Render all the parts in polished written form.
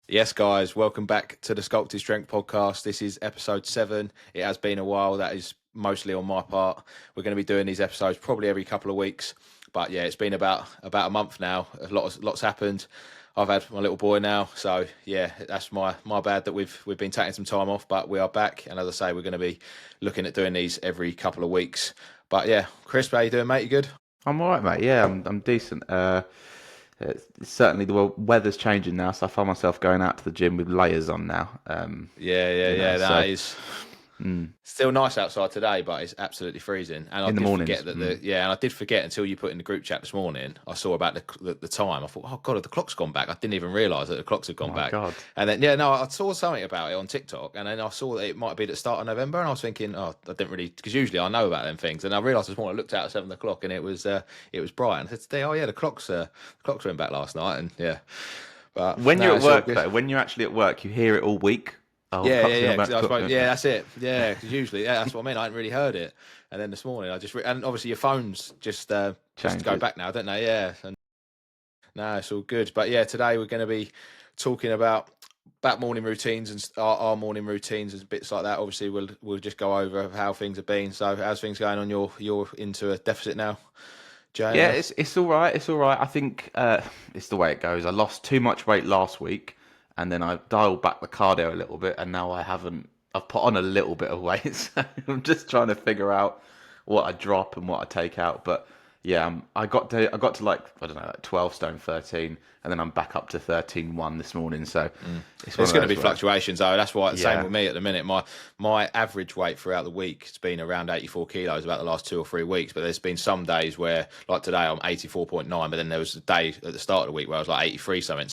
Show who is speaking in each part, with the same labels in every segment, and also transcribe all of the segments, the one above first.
Speaker 1: Yes, guys, welcome back to the Sculpted Strength podcast. This is episode 7. It has been a while. That is mostly on my part. We're going to be doing these episodes probably every couple of weeks. But yeah, it's been about a month now. Lots happened. I've had my little boy now, so yeah, that's my bad that we've been taking some time off, but we are back. And as I say, we're going to be looking at doing these every couple of weeks. But yeah, Chris, how you doing, mate? You good?
Speaker 2: I'm all right, mate. Yeah, I'm decent. Certainly the weather's changing now, so I find myself going out to the gym with layers on now.
Speaker 1: Yeah.
Speaker 2: So
Speaker 1: That is.
Speaker 2: mm,
Speaker 1: Still nice outside today, but it's absolutely freezing. And I
Speaker 2: in the
Speaker 1: did forget
Speaker 2: mornings.
Speaker 1: that and I did forget until you put in the group chat this morning. I saw about the time. I thought, oh god, the clock's gone back. I didn't even realise that the clocks had
Speaker 2: Oh
Speaker 1: gone
Speaker 2: my
Speaker 1: back.
Speaker 2: God.
Speaker 1: And then I saw something about it on TikTok, and then I saw that it might be the start of November, and I was thinking, oh, I didn't really, because usually I know about them things, and I realised this morning I looked out at 7 o'clock, and it was bright, and I said today, oh yeah, the clocks went back last night, and yeah, but
Speaker 2: When
Speaker 1: no,
Speaker 2: you're at
Speaker 1: it's all
Speaker 2: work,
Speaker 1: good.
Speaker 2: though, when you're actually at work, you hear it all week. Oh, the
Speaker 1: Yeah,
Speaker 2: clock's
Speaker 1: yeah,
Speaker 2: going
Speaker 1: because
Speaker 2: back.
Speaker 1: I
Speaker 2: Clock.
Speaker 1: suppose, yeah, that's it. Yeah, because usually, yeah, that's what I mean. I hadn't really heard it, and then this morning I and obviously your phones just go
Speaker 2: Changes.
Speaker 1: back now, don't they? Yeah, and no, it's all good. But yeah, today we're going to be talking about morning routines and our morning routines and bits like that. Obviously, we'll just go over how things have been. So, how's things going on? You're into a deficit now, Jay?
Speaker 2: Yeah,
Speaker 1: Yeah.
Speaker 2: it's all right. It's all right. I think it's the way it goes. I lost too much weight last week, and then I dialed back the cardio a little bit, and now I haven't. I've put on a little bit of weight, so I'm just trying to figure out what I drop and what I take out. But yeah, I got to like I don't know, like 12 stone 13, and then I'm back up to 13.1 this morning. So it's one
Speaker 1: There's
Speaker 2: of
Speaker 1: going to
Speaker 2: those
Speaker 1: be
Speaker 2: where
Speaker 1: fluctuations though. That's why the same
Speaker 2: yeah,
Speaker 1: with me at the minute. My average weight throughout the week has been around 84 kilos about the last 2 or 3 weeks. But there's been some days where, like today, I'm 84.9. But then there was a day at the start of the week where I was like 83 something.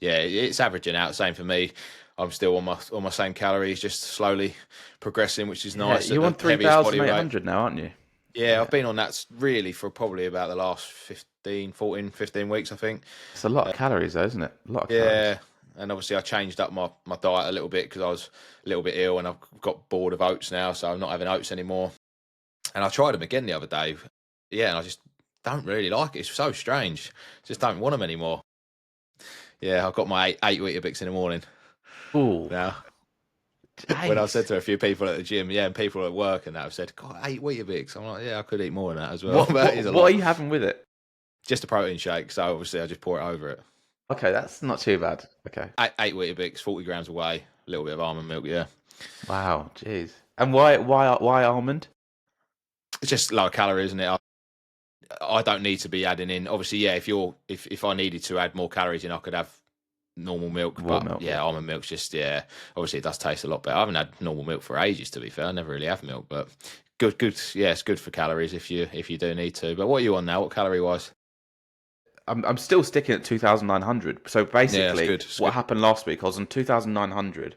Speaker 1: Yeah, it's averaging out. Same for me. I'm still on my same calories, just slowly progressing, which is
Speaker 2: yeah,
Speaker 1: nice at
Speaker 2: you're
Speaker 1: the
Speaker 2: on
Speaker 1: heaviest body weight.
Speaker 2: 3,800 now, aren't you?
Speaker 1: Yeah, I've
Speaker 2: Yeah,
Speaker 1: been on that really for probably about the last 15, 14, 15 weeks, I think.
Speaker 2: it's a lot of calories, though, isn't it? A lot of calories.
Speaker 1: Yeah, and obviously I changed up my diet a little bit because I was a little bit ill, and I've got bored of oats now, so I'm not having oats anymore. And I tried them again the other day. Yeah, and I just don't really like it. It's so strange. Just don't want them anymore. Yeah, I've got my eight Weetabix in the morning
Speaker 2: Oh,
Speaker 1: now. When I said
Speaker 2: eight.
Speaker 1: to a few people at the gym, yeah, and people at work and that have said, God, 8 Weetabix. I'm like, yeah, I could eat more than that as well.
Speaker 2: What
Speaker 1: That
Speaker 2: what
Speaker 1: is a
Speaker 2: what are
Speaker 1: lot.
Speaker 2: you having with it?
Speaker 1: Just a protein shake, so obviously I just pour it over it.
Speaker 2: Okay, that's not too bad. Okay.
Speaker 1: Eight Weetabix, 40 grams away, a little bit of almond milk, yeah.
Speaker 2: Wow, jeez. And why almond?
Speaker 1: It's just lower calories, isn't it? I don't need to be adding in. Obviously, yeah, if I needed to add more calories in, I could have normal milk.
Speaker 2: Raw
Speaker 1: But
Speaker 2: milk, yeah.
Speaker 1: yeah, almond milk's just yeah. Obviously, it does taste a lot better. I haven't had normal milk for ages, to be fair. I never really have milk, but good. Yeah, it's good for calories if you do need to. But what are you on now? What calorie wise?
Speaker 2: I'm still sticking at 2,900. So
Speaker 1: Yeah, that's
Speaker 2: basically,
Speaker 1: good. It's
Speaker 2: what
Speaker 1: good.
Speaker 2: happened last week? I was on 2,900,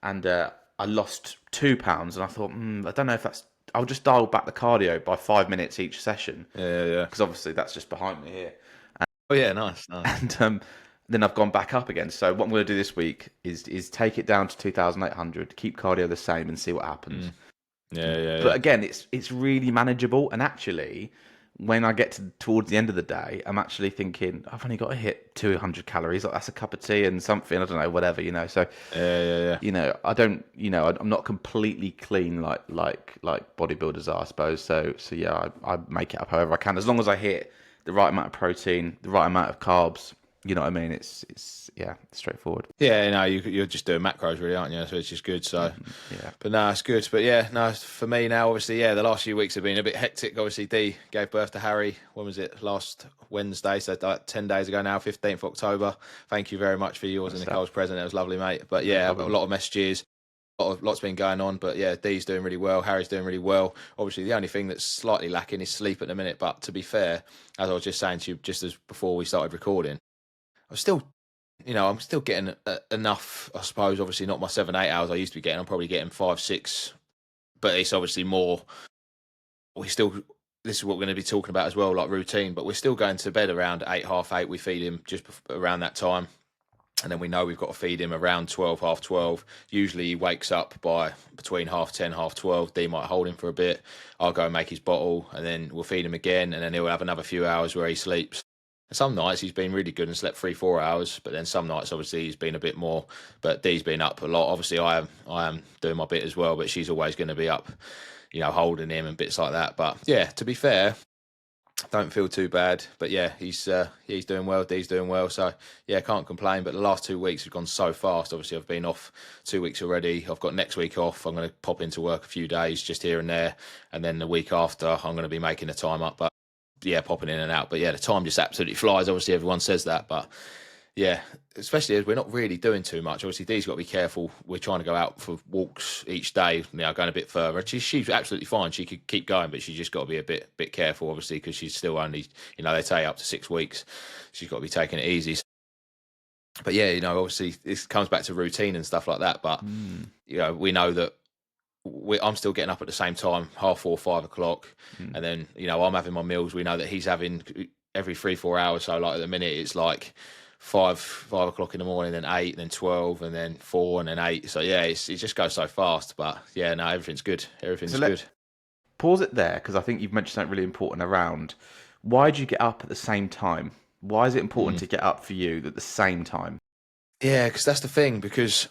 Speaker 2: and I lost 2 pounds. And I thought, I don't know if that's. I'll just dial back the cardio by 5 minutes each session
Speaker 1: Yeah.
Speaker 2: because obviously that's just behind me here.
Speaker 1: Oh yeah, nice.
Speaker 2: And then I've gone back up again. So what I'm going to do this week is take it down to 2,800, keep cardio the same, and see what happens.
Speaker 1: Mm. Yeah.
Speaker 2: But again, it's really manageable. And actually, when I get towards the end of the day, I'm actually thinking I've only got to hit 200 calories. Like that's a cup of tea and something. I don't know, whatever, So
Speaker 1: Yeah.
Speaker 2: I don't, I'm not completely clean like bodybuilders are, I suppose. So yeah, I make it up however I can, as long as I hit the right amount of protein, the right amount of carbs. You know what I mean? It's yeah, it's straightforward.
Speaker 1: Yeah, no, you're just doing macros, really, aren't you? So it's just good. So,
Speaker 2: Yeah,
Speaker 1: but no, it's good. But yeah, no, for me now, obviously, yeah, the last few weeks have been a bit hectic. Obviously, Dee gave birth to Harry. When was it? Last Wednesday, so like 10 days ago now, 15th October. Thank you very much for yours and
Speaker 2: that's that.
Speaker 1: Nicole's present. It was lovely, mate. But
Speaker 2: No
Speaker 1: yeah, a
Speaker 2: problem.
Speaker 1: lot of messages. Lots been going on, but yeah, Dee's doing really well. Harry's doing really well. Obviously, the only thing that's slightly lacking is sleep at the minute. But to be fair, as I was just saying to you, just as before we started recording, I'm still I'm still getting enough, I suppose. Obviously, not my 7, 8 hours I used to be getting. I'm probably getting 5, 6, but it's obviously more. We still, this is what we're going to be talking about as well, like routine. But we're still going to bed around 8, half 8. We feed him just around that time, and then we know we've got to feed him around 12, half 12. Usually, he wakes up by between half 10, half 12. D might hold him for a bit. I'll go and make his bottle, and then we'll feed him again, and then he'll have another few hours where he sleeps. Some nights he's been really good and slept 3, 4 hours, but then some nights obviously he's been a bit more. But Dee's been up a lot. Obviously, I am doing my bit as well, but she's always going to be up, holding him and bits like that. But yeah, to be fair, don't feel too bad. But yeah, he's doing well. Dee's doing well. So yeah, can't complain. But the last 2 weeks have gone so fast. Obviously, I've been off 2 weeks already. I've got next week off. I'm going to pop into work a few days just here and there, and then the week after I'm going to be making the time up. But yeah, popping in and out. But yeah, the time just absolutely flies. Obviously, everyone says that, but yeah, especially as we're not really doing too much. Obviously, Dee's got to be careful. We're trying to go out for walks each day, going a bit further. She's absolutely fine. She could keep going, but she's just got to be a bit careful, obviously, because she's still only, they say up to 6 weeks. She's got to be taking it easy. But yeah, obviously, this comes back to routine and stuff like that. But,
Speaker 2: Mm,
Speaker 1: we know that I'm still getting up at the same time, 4:30, 5 o'clock,
Speaker 2: mm.
Speaker 1: and then I'm having my meals. We know that he's having every 3, 4 hours. So like at the minute, it's like 5 o'clock in the morning, then 8, then 12, and then 4, and then 8. So yeah, it just goes so fast. But yeah, no, everything's good.
Speaker 2: So
Speaker 1: Everything's
Speaker 2: let
Speaker 1: good.
Speaker 2: pause it there because I think you've mentioned something really important around why do you get up at the same time? Why is it important
Speaker 1: Mm.
Speaker 2: to get up for you at the same time?
Speaker 1: Yeah, because that's the thing. Because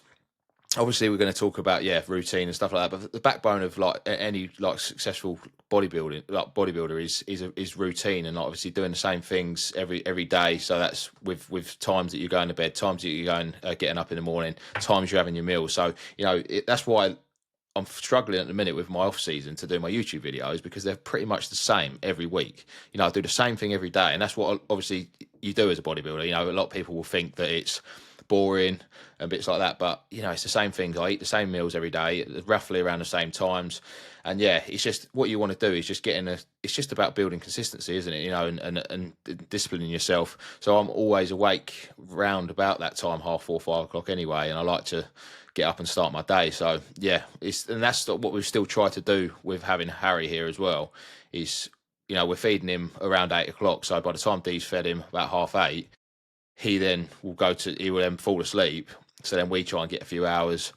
Speaker 1: obviously we're going to talk about routine and stuff like that, but the backbone of like any like successful bodybuilder is routine, and like, obviously doing the same things every day. So that's with times that you're going to bed, times that you're going getting up in the morning, times you're having your meals. So that's why I'm struggling at the minute with my off season to do my YouTube videos, because they're pretty much the same every week. I do the same thing every day, and that's what obviously you do as a bodybuilder. A lot of people will think that it's boring and bits like that, but it's the same things. I eat the same meals every day, roughly around the same times, and yeah, it's just what you want to do is just It's just about building consistency, isn't it? And disciplining yourself. So I'm always awake round about that time, 4:30, 5 o'clock anyway, and I like to get up and start my day. So yeah, that's what we've still tried to do with having Harry here as well. Is we're feeding him around 8 o'clock. So by the time Dee's fed him about 8:30, he will then fall asleep. So then we try and get a few hours,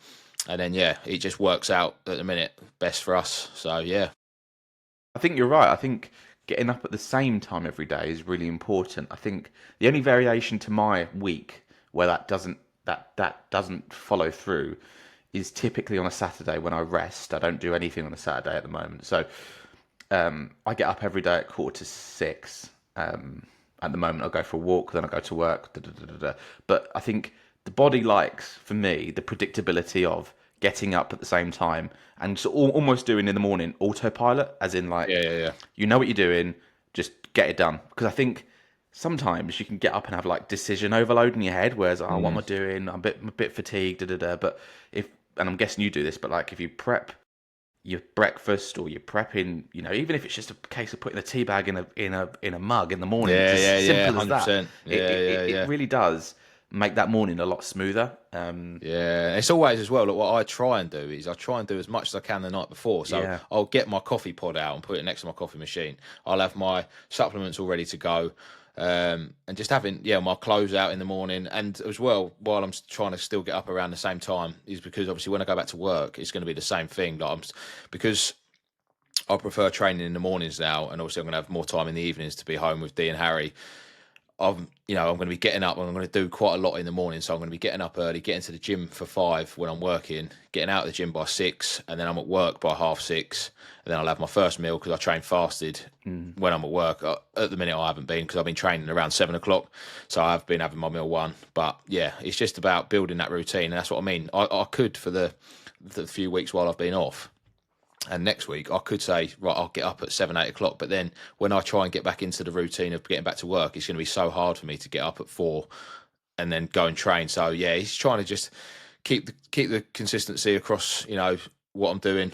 Speaker 1: and then yeah, it just works out at the minute best for us. So yeah.
Speaker 2: I think you're right. I think getting up at the same time every day is really important. I think the only variation to my week where that doesn't follow through is typically on a Saturday when I rest. I don't do anything on a Saturday at the moment. So I get up every day at 5:45. At the moment, I'll go for a walk, then I go to work. Da, da, da, da, da. But I think the body likes, for me, the predictability of getting up at the same time and so almost doing in the morning autopilot, as in
Speaker 1: Yeah,
Speaker 2: like
Speaker 1: yeah, yeah.
Speaker 2: you know what you're doing, just get it done. Because I think sometimes you can get up and have like decision overload in your head, whereas what am I
Speaker 1: Mm.
Speaker 2: doing? I'm a bit fatigued. Da, da, da. But if and I'm guessing you do this, but like if you prep your breakfast or you're prepping, even if it's just a case of putting a tea bag in a mug in the morning, it's
Speaker 1: Yeah,
Speaker 2: as
Speaker 1: yeah, yeah,
Speaker 2: simple as that.
Speaker 1: 100%.
Speaker 2: It
Speaker 1: Yeah,
Speaker 2: it,
Speaker 1: yeah,
Speaker 2: it it
Speaker 1: yeah.
Speaker 2: really does make that morning a lot smoother.
Speaker 1: Yeah, it's always as well. Look, what I try and do is I try and do as much as I can the night before. So
Speaker 2: Yeah.
Speaker 1: I'll get my coffee pod out and put it next to my coffee machine. I'll have my supplements all ready to go, and just having my clothes out in the morning. And as well, while I'm trying to still get up around the same time, is because obviously when I go back to work, it's going to be the same thing. Because I prefer training in the mornings now, and obviously I'm going to have more time in the evenings to be home with Dee and Harry. I'm going to be getting up and I'm going to do quite a lot in the morning. So I'm going to be getting up early, getting to the gym for 5 when I'm working, getting out of the gym by 6, and then I'm at work by 6:30. And then I'll have my first meal because I train fasted
Speaker 2: Mm.
Speaker 1: when I'm at work. At the minute, I haven't been because I've been training around 7 o'clock. So I've been having my meal 1. But yeah, it's just about building that routine. And that's what I mean. I could, for the few weeks while I've been off, and next week I could say, right, I'll get up at 7, 8 o'clock. But then when I try and get back into the routine of getting back to work, it's going to be so hard for me to get up at 4 and then go and train. So yeah, he's trying to just keep the consistency across, what I'm doing,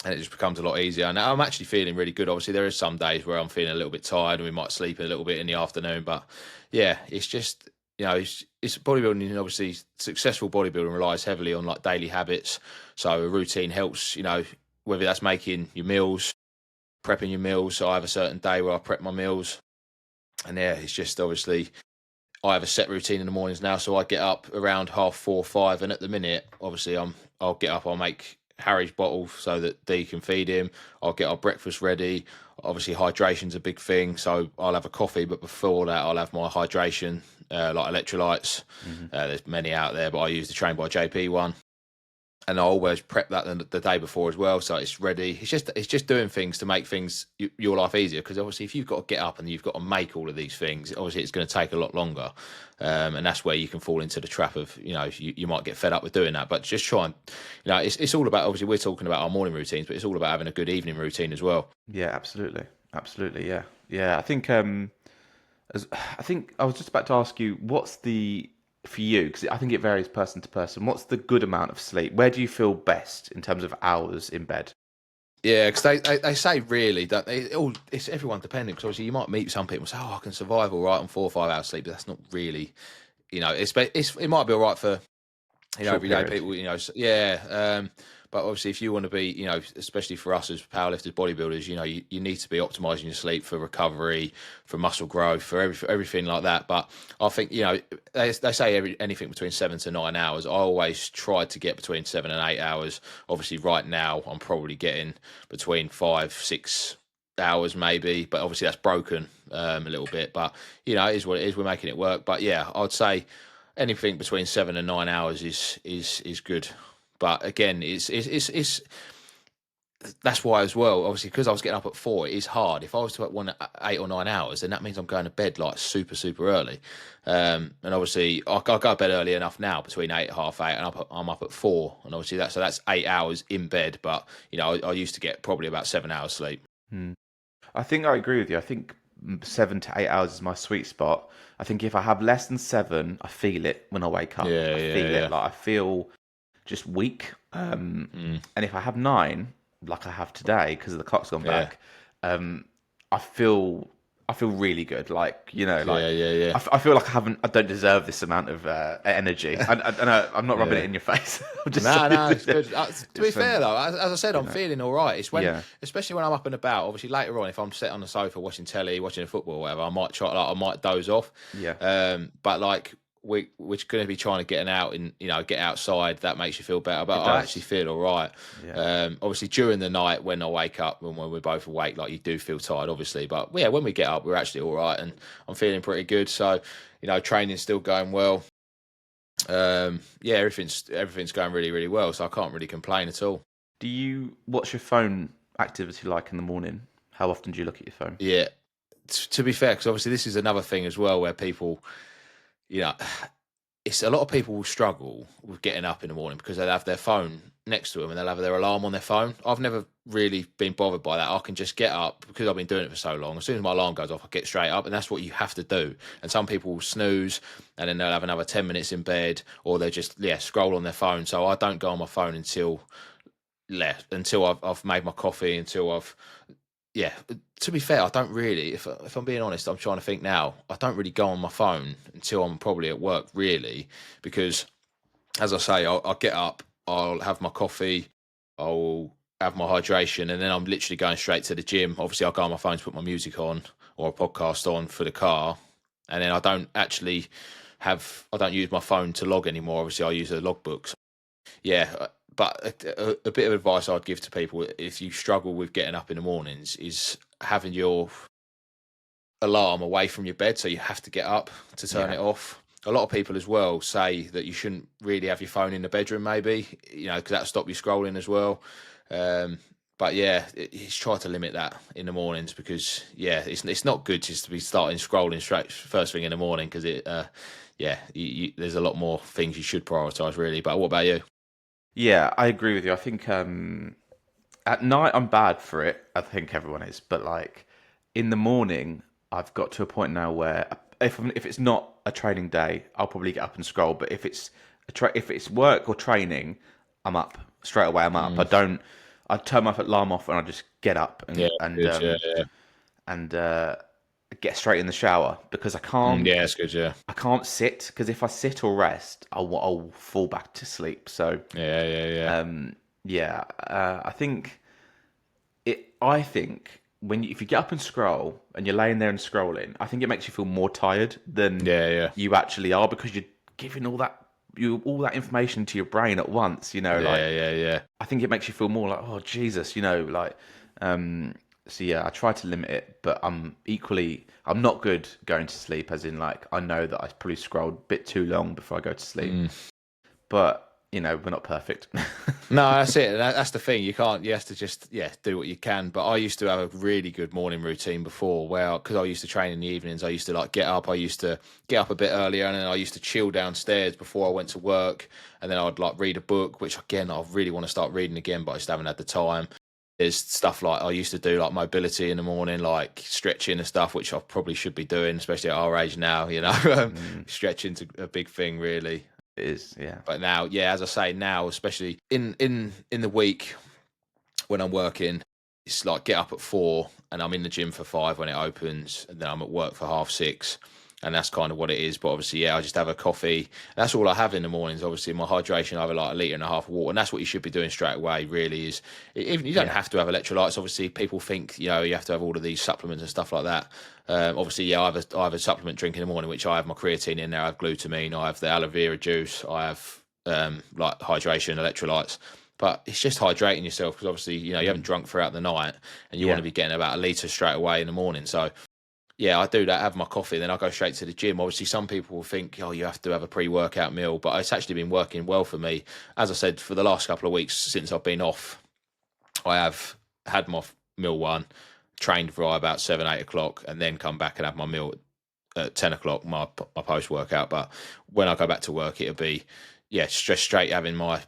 Speaker 1: and it just becomes a lot easier. Now I'm actually feeling really good. Obviously, there is some days where I'm feeling a little bit tired, and we might sleep a little bit in the afternoon. But yeah, it's just it's bodybuilding. And obviously, successful bodybuilding relies heavily on like daily habits. So a routine helps. Whether that's making your meals, prepping your meals. So I have a certain day where I prep my meals, and yeah, it's just obviously I have a set routine in the mornings now. So I get up around 4:30, 5, and at the minute, obviously, I'll get up, I'll make Harry's bottle so that Dee can feed him. I'll get our breakfast ready. Obviously, hydration's a big thing, so I'll have a coffee, but before that, I'll have my hydration, like electrolytes.
Speaker 2: Hmm.
Speaker 1: There's many out there, but I use the Train by JP one, and I always prep that the day before as well, so it's ready. It's just doing things to make things your life easier. Because obviously, if you've got to get up and you've got to make all of these things, obviously it's going to take a lot longer, and that's where you can fall into the trap of you might get fed up with doing that. But just try and it's all about, obviously we're talking about our morning routines, but it's all about having a good evening routine as well.
Speaker 2: Yeah, absolutely, absolutely. Yeah, yeah. I think I was just about to ask you, what's the for you? Because I think it varies person to person. What's the good amount of sleep? Where do you feel best in terms of hours in bed?
Speaker 1: Yeah, because they say really that it's everyone dependent. Because obviously you might meet some people and say, "Oh, I can survive all right on 4 or 5 hours sleep," but that's not really, it might be all right for
Speaker 2: Short
Speaker 1: everyday
Speaker 2: period.
Speaker 1: people, yeah. But obviously, if you want to be, especially for us as powerlifters, bodybuilders, you need to be optimizing your sleep for recovery, for muscle growth, for everything like that. But I think, they say anything between 7 to 9 hours. I always try to get between 7 and 8 hours. Obviously, right now, I'm probably getting between 5, 6 hours maybe, but obviously that's broken a little bit. But it is what it is. We're making it work. But yeah, I'd say anything between 7 and 9 hours is good. But again, it's that's why as well. Obviously, because I was getting up at 4, it is hard. If I was to work 8 or 9 hours, then that means I'm going to bed like super early. And obviously, I go to bed early enough now, between 8, half 8, and I'm up at 4. And obviously that's 8 hours in bed. But I used to get probably about 7 hours sleep.
Speaker 2: Hmm. I think I agree with you. I think 7 to 8 hours is my sweet spot. I think if I have less than seven, I feel it when I wake up.
Speaker 1: Yeah,
Speaker 2: I
Speaker 1: yeah,
Speaker 2: feel it.
Speaker 1: yeah.
Speaker 2: Like I feel just weak.
Speaker 1: Mm,
Speaker 2: And if I have nine, like I have today, because the clock's gone
Speaker 1: yeah,
Speaker 2: back, um, I feel I feel really good. Like like
Speaker 1: yeah, yeah, yeah.
Speaker 2: I feel like I don't deserve this amount of energy. I know I'm not rubbing it
Speaker 1: Yeah.
Speaker 2: in your face. I'm just
Speaker 1: No,
Speaker 2: saying
Speaker 1: no, it's good. To be
Speaker 2: it's
Speaker 1: fair though, as I said, I'm
Speaker 2: know,
Speaker 1: feeling all right. It's when,
Speaker 2: yeah,
Speaker 1: especially when I'm up and about. Obviously, later on, if I'm sitting on the sofa watching telly, watching football, or whatever, I might try. Like, I might doze off.
Speaker 2: yeah,
Speaker 1: But like we're going to be trying to get out and get outside. That makes you feel better. But
Speaker 2: it
Speaker 1: I actually
Speaker 2: does.
Speaker 1: feel all right.
Speaker 2: Yeah.
Speaker 1: Obviously, during the night when I wake up, when we're both awake, like you do feel tired, obviously. But yeah, when we get up, we're actually all right, and I'm feeling pretty good. So training's still going well. Yeah, everything's going really well, so I can't really complain at all.
Speaker 2: What's your phone activity like in the morning? How often do you look at your phone?
Speaker 1: Yeah, to be fair, because obviously this is another thing as well where people, you know, it's a lot of people will struggle with getting up in the morning because they'll have their phone next to them and they'll have their alarm on their phone. I've never really been bothered by that. I can just get up because I've been doing it for so long. As soon as my alarm goes off, I get straight up, and that's what you have to do. And some people will snooze and then they'll have another 10 minutes in bed, or they just scroll on their phone. So I don't go on my phone until I've made my coffee, until I've yeah. To be fair, I don't really. If I'm being honest, I'm trying to think now. I don't really go on my phone until I'm probably at work, really, because as I say, I'll get up, I'll have my coffee, I'll have my hydration, and then I'm literally going straight to the gym. Obviously, I'll go on my phone to put my music on or a podcast on for the car, and then I don't use my phone to log anymore. Obviously, I use the logbooks. Yeah, but a bit of advice I'd give to people if you struggle with getting up in the mornings is having your alarm away from your bed, so you have to get up to turn
Speaker 2: Yeah.
Speaker 1: it off. A lot of people as well say that you shouldn't really have your phone in the bedroom, maybe, because that'll stop you scrolling as well. Um, but yeah, it's try to limit that in the mornings because it's not good just to be starting scrolling straight first thing in the morning because there's a lot more things you should prioritize really. But what about you?
Speaker 2: Yeah, I agree with you. I think at night I'm bad for it. I think everyone is, but like in the morning, I've got to a point now where if it's not a training day, I'll probably get up and scroll. But if it's if it's work or training, I'm up straight away. I'm up.
Speaker 1: Mm,
Speaker 2: I turn my alarm off and I just get up
Speaker 1: yeah, good. Yeah, yeah.
Speaker 2: and get straight in the shower because
Speaker 1: Yeah, that's good. Yeah,
Speaker 2: I can't sit because if I sit or rest, I'll fall back to sleep. So
Speaker 1: yeah, yeah, yeah,
Speaker 2: um, yeah, I think if you get up and scroll and you're laying there and scrolling, I think it makes you feel more tired than
Speaker 1: yeah, yeah.
Speaker 2: you actually are because you're giving all that. you all that information to your brain at once, like
Speaker 1: Yeah, yeah, yeah.
Speaker 2: I think it makes you feel more like, oh Jesus, like um so yeah, I try to limit it, but I'm not good going to sleep, as in like I know that I probably scrolled a bit too long before I go to sleep.
Speaker 1: Mm.
Speaker 2: But we're not perfect.
Speaker 1: No, that's it. That's the thing. You can't. You have to just do what you can. But I used to have a really good morning routine before, where because I used to train in the evenings, I used to like get up. I used to get up a bit earlier, and then I used to chill downstairs before I went to work, and then I'd like read a book, which again I really want to start reading again, but I just haven't had the time. There's stuff like I used to do like mobility in the morning, like stretching and stuff, which I probably should be doing, especially at our age now.
Speaker 2: Mm,
Speaker 1: Stretching's a big thing, really.
Speaker 2: it is, yeah.
Speaker 1: But now, yeah, as I say, now especially in the week when I'm working, it's like get up at 4 and I'm in the gym for 5 when it opens, and then I'm at work for half 6, and that's kind of what it is. But obviously, yeah, I just have a coffee. That's all I have in the mornings. Obviously, my hydration, I have like a litre and a half of water, and that's what you should be doing straight away. Really, is even you don't
Speaker 2: Yeah.
Speaker 1: have to have electrolytes. Obviously, people think you have to have all of these supplements and stuff like that. Obviously, yeah, I have a supplement drink in the morning, which I have my creatine in there. I have glutamine. I have the aloe vera juice. I have like hydration, electrolytes. But it's just hydrating yourself because obviously, you haven't
Speaker 2: Mm,
Speaker 1: drunk throughout the night and you want to
Speaker 2: yeah.
Speaker 1: be getting about a litre straight away in the morning. So, yeah, I do that, have my coffee, then I go straight to the gym. Obviously, some people will think, oh, you have to have a pre workout meal, but it's actually been working well for me. As I said, for the last couple of weeks since I've been off, I have had my meal one, trained for about 7, 8 o'clock, and then come back and have my meal at 10 o'clock, my post workout. But when I go back to work, it'll be, yeah, straight having my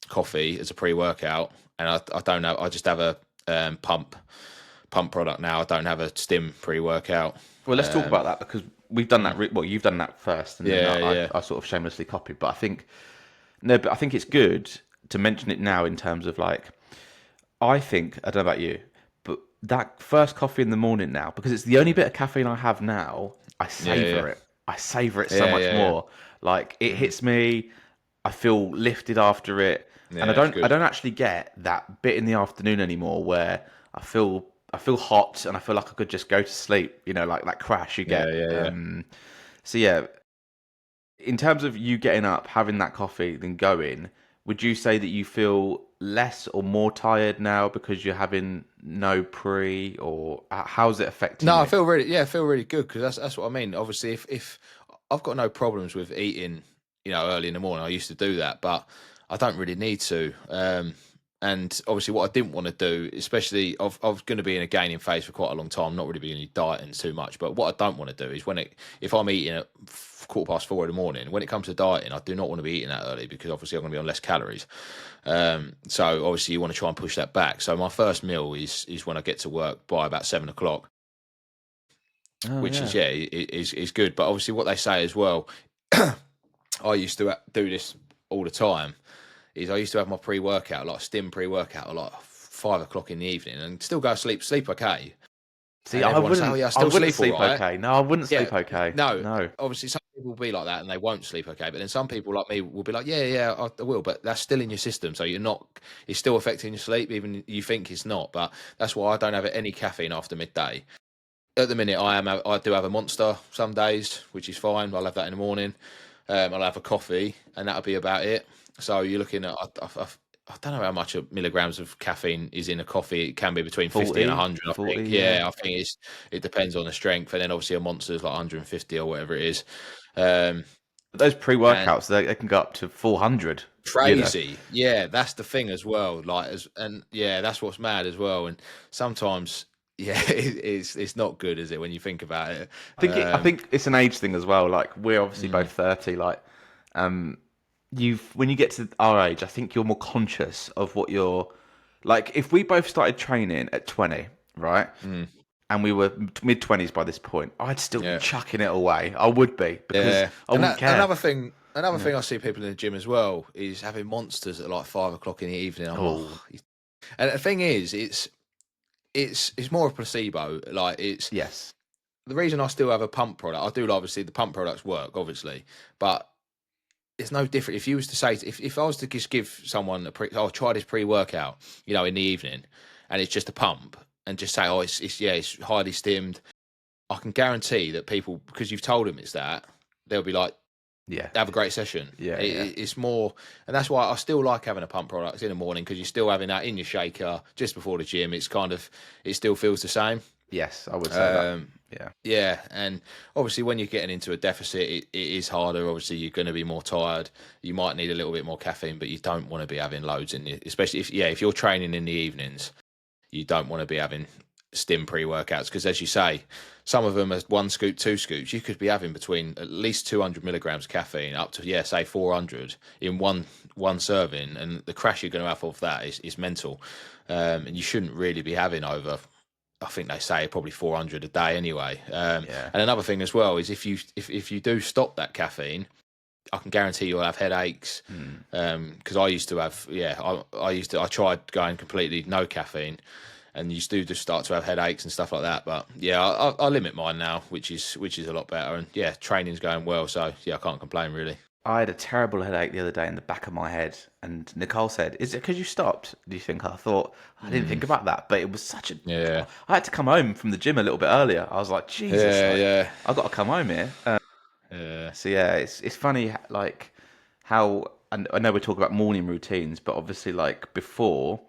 Speaker 1: coffee as a pre workout. And I don't know, I just have a pump product now. I don't have a stim pre workout.
Speaker 2: Well, let's talk about that because we've done that.
Speaker 1: Mm,
Speaker 2: Well, you've done that first, and then
Speaker 1: yeah, yeah.
Speaker 2: I sort of shamelessly copied. But I think no, but I think it's good to mention it now in terms of like I think I don't know about you, but that first coffee in the morning now because it's the only bit of caffeine I have now. I
Speaker 1: Yeah, yeah.
Speaker 2: savor it. I savor it so
Speaker 1: Yeah,
Speaker 2: much
Speaker 1: yeah, yeah.
Speaker 2: more. Like it
Speaker 1: Mm,
Speaker 2: hits me. I feel lifted after it, and
Speaker 1: yeah, it's
Speaker 2: I
Speaker 1: good.
Speaker 2: don't actually get that bit in the afternoon anymore where I feel hot and I feel like I could just go to sleep. Like that crash you
Speaker 1: Yeah,
Speaker 2: get.
Speaker 1: yeah, yeah.
Speaker 2: So yeah, in terms of you getting up, having that coffee, then going, would you say that you feel less or more tired now because you're having no pre, or how's it affecting
Speaker 1: No,
Speaker 2: you?
Speaker 1: I feel really good because that's what I mean. Obviously, if I've got no problems with eating, early in the morning, I used to do that, but I don't really need to. And obviously, what I didn't want to do, especially, I was going to be in a gaining phase for quite a long time, not really being any dieting too much. But what I don't want to do is if I'm eating at 4:15 in the morning, when it comes to dieting, I do not want to be eating that early because obviously I'm going to be on less calories. So obviously, you want to try and push that back. So my first meal is when I get to work by about 7 o'clock,
Speaker 2: Oh
Speaker 1: which is
Speaker 2: yeah.
Speaker 1: yeah, is good. But obviously, what they say as well, I used to do this all the time. Is I used to have my pre workout, like stim pre workout, at like 5 o'clock in the evening, and still go to sleep okay.
Speaker 2: See,
Speaker 1: And everyone will say, "Oh yeah, I
Speaker 2: I
Speaker 1: still
Speaker 2: wouldn't
Speaker 1: sleep all
Speaker 2: sleep
Speaker 1: right."
Speaker 2: okay. No, I wouldn't
Speaker 1: Yeah,
Speaker 2: sleep okay.
Speaker 1: no,
Speaker 2: No.
Speaker 1: obviously some people will be like that and they won't sleep okay, but then some people like me will be like, "Yeah, yeah, I will," but that's still in your system, so you're not. It's still affecting your sleep, even you think it's not. But that's why I don't have any caffeine after midday. At the minute, I do have a Monster some days, which is fine. I'll have that in the morning. I'll have a coffee, and that'll be about it. So you're looking at I don't know how much of milligrams of caffeine is in a coffee. It can be between 50 and
Speaker 2: 40,
Speaker 1: 100. I think.
Speaker 2: 40, yeah.
Speaker 1: Yeah, I think it depends on the strength, and then obviously a Monster's like 150 or whatever it is. Um,
Speaker 2: But those
Speaker 1: and
Speaker 2: pre-workouts, they can go up to 400,
Speaker 1: crazy, yeah, that's the thing as well. Like and yeah, that's what's mad as well. And sometimes, yeah, it's not good, is it, when you think about it?
Speaker 2: I
Speaker 1: Um,
Speaker 2: think it's an age thing as well. Like we're obviously
Speaker 1: mm,
Speaker 2: both 30. Like um, when you get to our age, I think you're more conscious of what you're like. If we both started training at 20, right,
Speaker 1: mm,
Speaker 2: and we were mid 20s by this point, I'd still be
Speaker 1: yeah.
Speaker 2: chucking it away. I would be because
Speaker 1: Yeah,
Speaker 2: I
Speaker 1: and
Speaker 2: wouldn't
Speaker 1: that
Speaker 2: care.
Speaker 1: another thing
Speaker 2: Yeah.
Speaker 1: I see people in the gym as well is having Monsters at like 5 o'clock in the evening. I'm like,
Speaker 2: Oh,
Speaker 1: oh. And the thing is, it's more a placebo. Like it's
Speaker 2: yes.
Speaker 1: the reason I still have a pump product. I do obviously the pump products work, obviously, but it's no different. If you was to say if I was to just give someone oh, try this pre workout, in the evening, and it's just a pump, and just say, oh, it's highly stimmed. I can guarantee that people, because you've told them it's that, they'll be like,
Speaker 2: Yeah,
Speaker 1: have a great session.
Speaker 2: yeah, yeah.
Speaker 1: It's more, and that's why I still like having a pump product in the morning, because you're still having that in your shaker just before the gym. It's kind of, it still feels the same.
Speaker 2: Yes, I would say that.
Speaker 1: Um,
Speaker 2: Yeah,
Speaker 1: yeah, and obviously when you're getting into a deficit, it is harder. Obviously, you're going to be more tired. You might need a little bit more caffeine, but you don't want to be having loads in it, especially if you're training in the evenings. You don't want to be having stim pre-workouts, because, as you say, some of them are 1 scoop, 2 scoops. You could be having between at least 200 milligrams of caffeine up to, say 400 in one serving, and the crash you're going to have off that is mental. And you shouldn't really be having over, I think they say, probably 400 a day anyway.
Speaker 2: yeah.
Speaker 1: And another thing as well is, if you do stop that caffeine, I can guarantee you'll have headaches.
Speaker 2: Mm.
Speaker 1: Because I used to have, I tried going completely no caffeine, and you do just start to have headaches and stuff like that. But yeah, I limit mine now, which is a lot better. And yeah, training's going well, so yeah, I can't complain really.
Speaker 2: I had a terrible headache the other day in the back of my head, and Nicole said, "Is it because you stopped? Do you think?" I thought I didn't think about that, but it was such a.
Speaker 1: Yeah,
Speaker 2: I had to come home from the gym a little bit earlier. I was like, Jesus,
Speaker 1: yeah,
Speaker 2: like
Speaker 1: yeah,
Speaker 2: I got to come home here.
Speaker 1: yeah,
Speaker 2: So yeah, it's funny like how, and I know we're talking about morning routines, but obviously like before,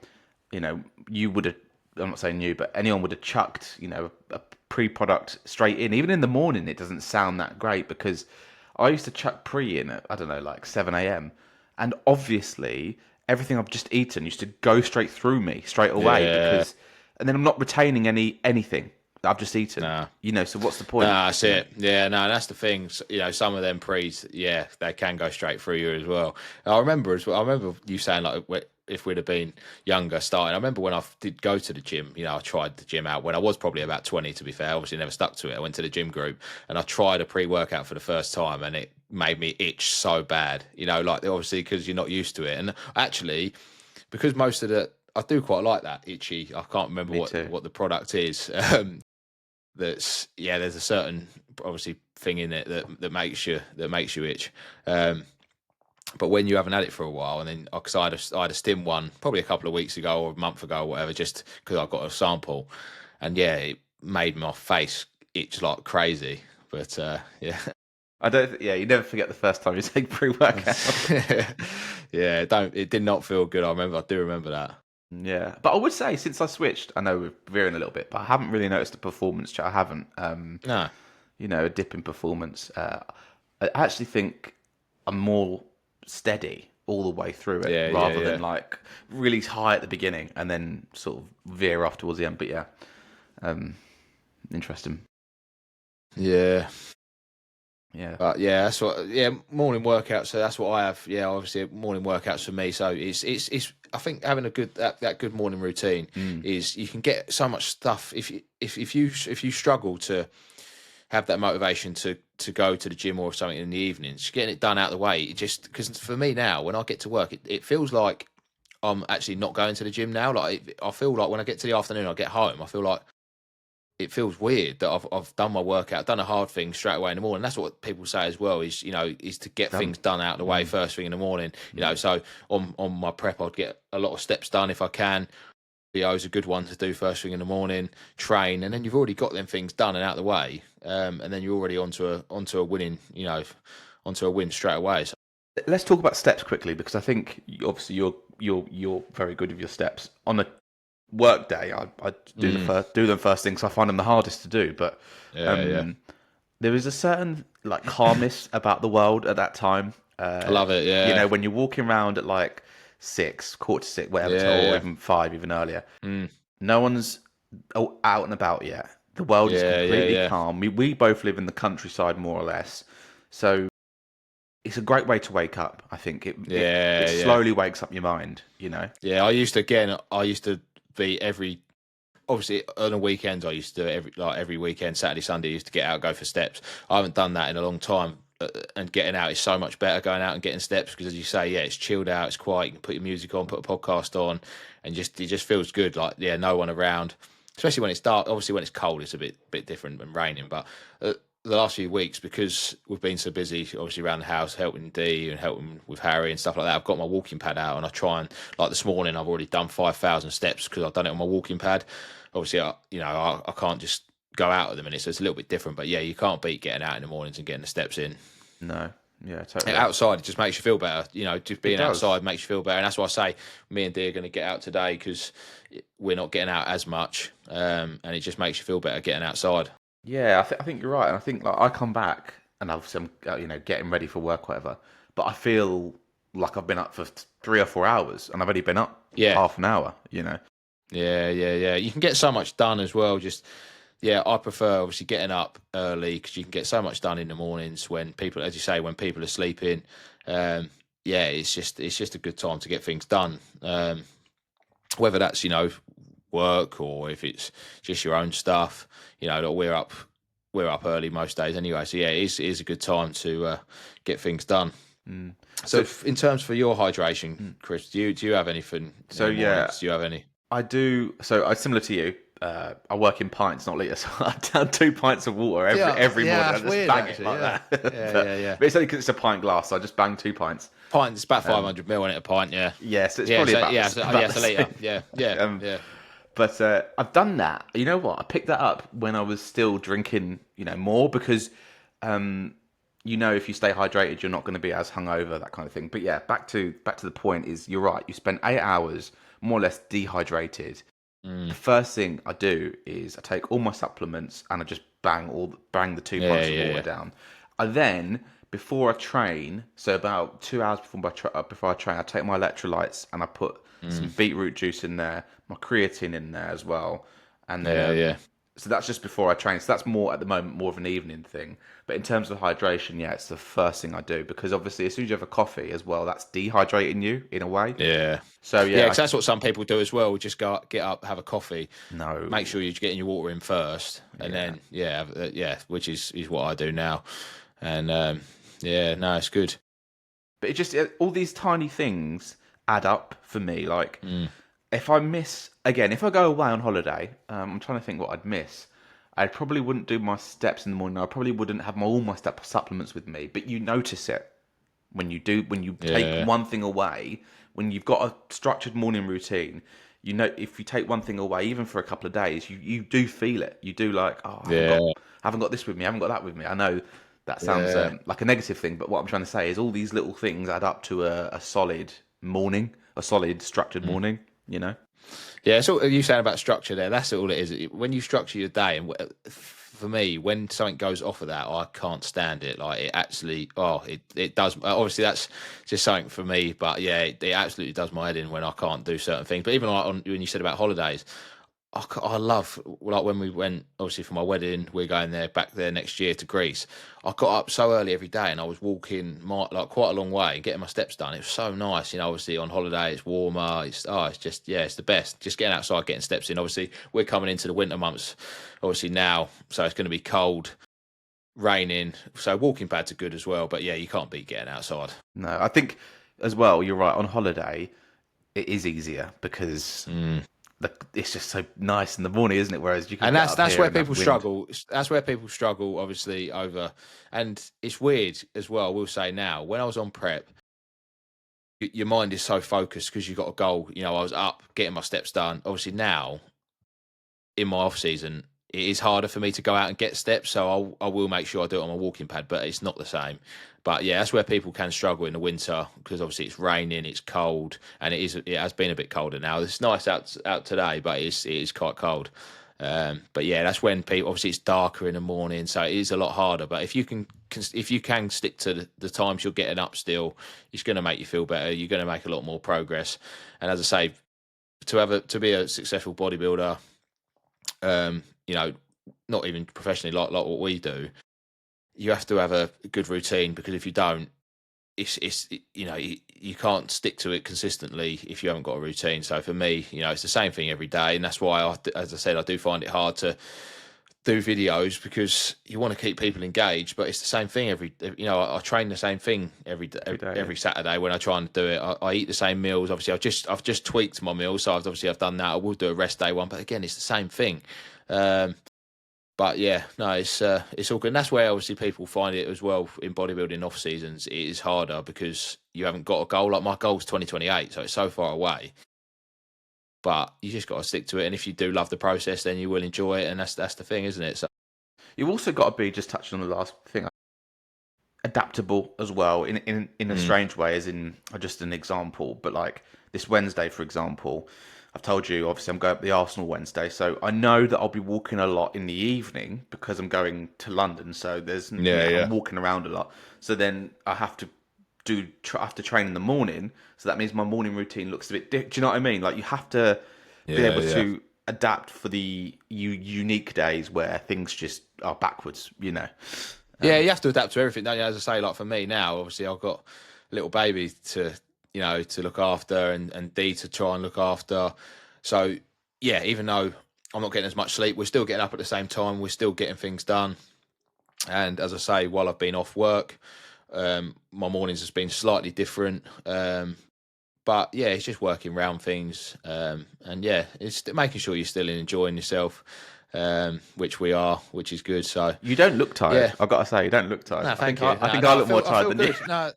Speaker 2: you would have. I'm not saying you, but anyone would have chucked, a pre-product straight in. Even in the morning, it doesn't sound that great because I used to chuck pre in at, I don't know, like 7 a.m. And obviously everything I've just eaten used to go straight through me straight away
Speaker 1: yeah.
Speaker 2: and then I'm not retaining anything that I've just eaten.
Speaker 1: Nah.
Speaker 2: So what's the
Speaker 1: No,
Speaker 2: point?
Speaker 1: that's it. Yeah, no, that's the thing. Some of them pre's, yeah, they can go straight through you as well. I remember as well. I remember you saying, like, if we'd have been younger starting. I remember when I did go to the gym. I tried the gym out when I was probably about 20. To be fair, obviously never stuck to it. I went to the gym group and I tried a pre-workout for the first time, and it made me itch so bad. Like, obviously because you're not used to it, and actually because most of the I do quite like that itchy. I can't remember
Speaker 2: Me too.
Speaker 1: what the product is. That's, yeah, there's a certain, obviously, thing in it that makes you itch. But when you haven't had it for a while, and then because I had a stim one probably a couple of weeks ago or a month ago or whatever, just because I got a sample, and yeah, it made my face itch like crazy. But yeah,
Speaker 2: I don't. Yeah, you never forget the first time you take pre-workout.
Speaker 1: yeah, it did not feel good. I do remember that.
Speaker 2: Yeah, but I would say since I switched, I know we're veering a little bit, but I haven't really noticed a performance change. I haven't,
Speaker 1: No,
Speaker 2: a dip in performance. I actually think I'm more steady all the way through it,
Speaker 1: yeah, yeah,
Speaker 2: rather
Speaker 1: yeah,
Speaker 2: than like really high at the beginning and then sort of veer off towards the end. But yeah, um, interesting.
Speaker 1: yeah.
Speaker 2: Yeah.
Speaker 1: But yeah, that's what. Yeah, morning workouts. So that's what I have. Yeah, obviously morning workouts for me. So it's. I think having a good that good morning routine
Speaker 2: Mm.
Speaker 1: is, you can get so much stuff if you struggle to have that motivation to go to the gym or something in the evenings, getting it done out of the way. It just, because for me now, when I get to work, it feels like I'm actually not going to the gym now. Like, I feel like when I get to the afternoon, I get home, I feel like it feels weird that I've done my workout, done a hard thing straight away in the morning. That's what people say as well, is to get
Speaker 2: Done.
Speaker 1: things done out of the way
Speaker 2: Mm.
Speaker 1: first thing in the morning.
Speaker 2: Mm.
Speaker 1: So on my prep, I'd get a lot of steps done if I can. VO is a good one to do first thing in the morning. Train, and then you've already got them things done and out of the way, and then you're already onto a winning, onto a win straight away. So,
Speaker 2: Let's talk about steps quickly because I think obviously you're very good with your steps. On a work day, I do them first thing because I find them the hardest to do. But
Speaker 1: yeah, yeah,
Speaker 2: um, there is a certain like calmness about the world at that time.
Speaker 1: I love it. Yeah,
Speaker 2: When you're walking around at like 6, quarter to 6, whatever,
Speaker 1: yeah,
Speaker 2: or
Speaker 1: yeah,
Speaker 2: even 5, even earlier.
Speaker 1: mm,
Speaker 2: No one's out and about yet. The world is
Speaker 1: yeah, yeah,
Speaker 2: completely
Speaker 1: yeah,
Speaker 2: calm. We both live in the countryside more or less, so it's a great way to wake up. I think it
Speaker 1: yeah, yeah,
Speaker 2: slowly wakes up your mind.
Speaker 1: yeah. I used to be every obviously on the weekends. I used to do it every weekend, Saturday, Sunday. I used to get out, go for steps. I haven't done that in a long time, and getting out is so much better. Going out and getting steps, because, as you say, yeah, it's chilled out, it's quiet. You can put your music on, put a podcast on, and it just feels good. Like, yeah, no one around, especially when it's dark. Obviously, when it's cold, it's a bit different than raining. But the last few weeks, because we've been so busy, obviously around the house, helping Dee and helping with Harry and stuff like that, I've got my walking pad out, and I try and, like, this morning, I've already done 5,000 steps because I've done it on my walking pad. Obviously, I can't just go out at the minute, so it's a little bit different. But yeah, you can't beat getting out in the mornings and getting the steps in.
Speaker 2: No, Yeah, totally.
Speaker 1: Outside, it just makes you feel better. Just
Speaker 2: It
Speaker 1: being
Speaker 2: does.
Speaker 1: outside makes you feel better, and that's why I say me and Dee are going to get out today because we're not getting out as much, and it just makes you feel better getting outside.
Speaker 2: Yeah, I think you're right, and I think like I come back and obviously I'm getting ready for work, whatever. But I feel like I've been up for 3 or 4 hours, and I've only been up
Speaker 1: Yeah,
Speaker 2: half an hour.
Speaker 1: yeah, yeah, yeah. You can get so much done as well. Just yeah, I prefer obviously getting up early because you can get so much done in the mornings when people, as you say, when people are sleeping. Um, yeah, it's just a good time to get things done. Whether that's work or if it's just your own stuff. Like we're up early most days anyway. So yeah, it is a good time to get things done.
Speaker 2: Mm.
Speaker 1: So
Speaker 2: So,
Speaker 1: in terms for your hydration,
Speaker 2: mm.
Speaker 1: Chris, do you have anything in
Speaker 2: so
Speaker 1: the
Speaker 2: yeah,
Speaker 1: mornings? Do you have any?
Speaker 2: I do. So I similar to you. I work in pints, not liters. So I down 2 pints of water
Speaker 1: Yeah,
Speaker 2: every
Speaker 1: yeah,
Speaker 2: morning. I
Speaker 1: that's
Speaker 2: just
Speaker 1: weird
Speaker 2: bang it
Speaker 1: actually.
Speaker 2: like
Speaker 1: Yeah,
Speaker 2: that.
Speaker 1: yeah,
Speaker 2: but,
Speaker 1: yeah, yeah.
Speaker 2: but it's only because it's a pint glass. So I just bang 2 pints.
Speaker 1: Pint, it's about five
Speaker 2: Um,
Speaker 1: hundred ml in it, a pint. Yeah,
Speaker 2: yeah, so it's
Speaker 1: yeah,
Speaker 2: probably
Speaker 1: so
Speaker 2: about
Speaker 1: yeah,
Speaker 2: the,
Speaker 1: so, yeah,
Speaker 2: about
Speaker 1: it's
Speaker 2: the
Speaker 1: a liter.
Speaker 2: same.
Speaker 1: Yeah, yeah,
Speaker 2: Um,
Speaker 1: yeah.
Speaker 2: But I've done that. You know what? I picked that up when I was still drinking, more because, if you stay hydrated, you're not going to be as hungover, that kind of thing. But yeah, back to the point is you're right. You spend 8 hours more or less dehydrated. The
Speaker 1: Mm,
Speaker 2: first thing I do is I take all my supplements and I just bang the two
Speaker 1: yeah,
Speaker 2: pints of
Speaker 1: yeah,
Speaker 2: water
Speaker 1: yeah.
Speaker 2: down. I then before I train, so about 2 hours before I train, I take my electrolytes and I put some
Speaker 1: Mm,
Speaker 2: beetroot juice in there, my creatine in there as well, and then
Speaker 1: yeah, yeah.
Speaker 2: so that's just before I train. So that's more at the moment more of an evening thing. But in terms of hydration, yeah, it's the first thing I do because obviously as soon as you have a coffee as well, that's dehydrating you in a way.
Speaker 1: Yeah,
Speaker 2: So
Speaker 1: yeah,
Speaker 2: yeah,
Speaker 1: because that's what some people do as well. Just get up, have a coffee, make
Speaker 2: no,
Speaker 1: sure you're getting your water in first, and
Speaker 2: yeah.
Speaker 1: then yeah, which is what I do now. And yeah, no, it's good.
Speaker 2: But all these tiny things add up for me. Like
Speaker 1: Mm,
Speaker 2: if I miss again, if I go away on holiday, I'm trying to think what I'd miss. I probably wouldn't do my steps in the morning. I probably wouldn't have all my step supplements with me. But you notice it when you take
Speaker 1: yeah,
Speaker 2: one thing away. When you've got a structured morning routine, if you take one thing away, even for a couple of days, you do feel it. You do like, oh,
Speaker 1: yeah,
Speaker 2: I haven't got this with me. I haven't got that with me. I know that sounds
Speaker 1: yeah.
Speaker 2: like a negative thing, but what I'm trying to say is all these little things add up to a solid morning, a solid structured
Speaker 1: Mm.
Speaker 2: morning. You know.
Speaker 1: Yeah, so you saying about structure there, that's all it is. When you structure your day, and for me, when something goes off of that, I can't stand it. Like it actually, it does. Obviously, that's just something for me, but yeah, it absolutely does my head in when I can't do certain things. But even like when you said about holidays, I love like when we went obviously for my wedding. We're going there back there next year to Greece. I got up so early every day, and I was walking like quite a long way and getting my steps done. It was so nice, obviously on holiday it's warmer. It's just yeah, it's the best. Just getting outside, getting steps in. Obviously we're coming into the winter months, obviously now, so it's going to be cold, raining. So walking pads are good as well. But yeah, you can't beat getting outside.
Speaker 2: No, I think as well. You're right. On holiday, it is easier because
Speaker 1: Mm.
Speaker 2: it's just so nice in the morning, isn't it? Whereas you could
Speaker 1: And
Speaker 2: get
Speaker 1: that's
Speaker 2: up
Speaker 1: that's
Speaker 2: here
Speaker 1: where
Speaker 2: and have
Speaker 1: people
Speaker 2: wind.
Speaker 1: struggle. That's where people struggle, obviously, over. And it's weird as well. We'll say now, when I was on prep, your mind is so focused because you've got a goal. I was up, getting my steps done. Obviously, now in my off season, it is harder for me to go out and get steps. So I will make sure I do it on my walking pad, but it's not the same. But yeah, that's where people can struggle in the winter because obviously it's raining, it's cold, and it has been a bit colder now. It's nice out today, but it is quite cold. But yeah, that's when people obviously it's darker in the morning, so it is a lot harder. But if you can stick to the times you're getting up, still, it's going to make you feel better. You're going to make a lot more progress. And as I say, to be a successful bodybuilder, um, you know, not even professionally like what we do, you have to have a good routine because if you don't, you can't stick to it consistently if you haven't got a routine. So for me, it's the same thing every day, and that's why as I said, I do find it hard to do videos because you want to keep people engaged, but it's the same thing I train the same thing
Speaker 2: Every day.
Speaker 1: every Saturday when I try and do it. I eat the same meals. Obviously, I've just tweaked my meals, so I've done that. I will do a rest day one, but again, it's the same thing. Um, but yeah, no, it's all good. And that's where obviously people find it as well in bodybuilding off seasons. It is harder because you haven't got a goal. Like my goal's 2028, so it's so far away. But you just got to stick to it. And if you do love the process, then you will enjoy it. And that's the thing, isn't it? So
Speaker 2: You've also got to be just touching on the last thing. adaptable as well in a
Speaker 1: Mm.
Speaker 2: strange way, as in just an example. But like this Wednesday, for example, I've told you obviously I'm going up the Arsenal Wednesday, so I know that I'll be walking a lot in the evening because I'm going to London. So
Speaker 1: Yeah,
Speaker 2: I'm
Speaker 1: yeah,
Speaker 2: walking around a lot. So then I have to I have to train in the morning. So that means my morning routine looks a bit. Do you know what I mean? Like you have to be
Speaker 1: yeah,
Speaker 2: able
Speaker 1: yeah.
Speaker 2: to adapt for the unique days where things just are backwards.
Speaker 1: Yeah, you have to adapt to everything, don't you? As I say, like for me now, obviously I've got a little baby to, to look after and Dee to try and look after. So yeah, even though I'm not getting as much sleep, we're still getting up at the same time. We're still getting things done. And as I say, while I've been off work, my mornings has been slightly different. But yeah, it's just working around things. And yeah, it's making sure you're still enjoying yourself, which we are, which is good. So
Speaker 2: You don't look tired.
Speaker 1: yeah,
Speaker 2: I've got to say, you don't look tired.
Speaker 1: no, thank you.
Speaker 2: I
Speaker 1: No,
Speaker 2: think
Speaker 1: no,
Speaker 2: I
Speaker 1: I
Speaker 2: look more
Speaker 1: feel
Speaker 2: tired than you.
Speaker 1: good. No,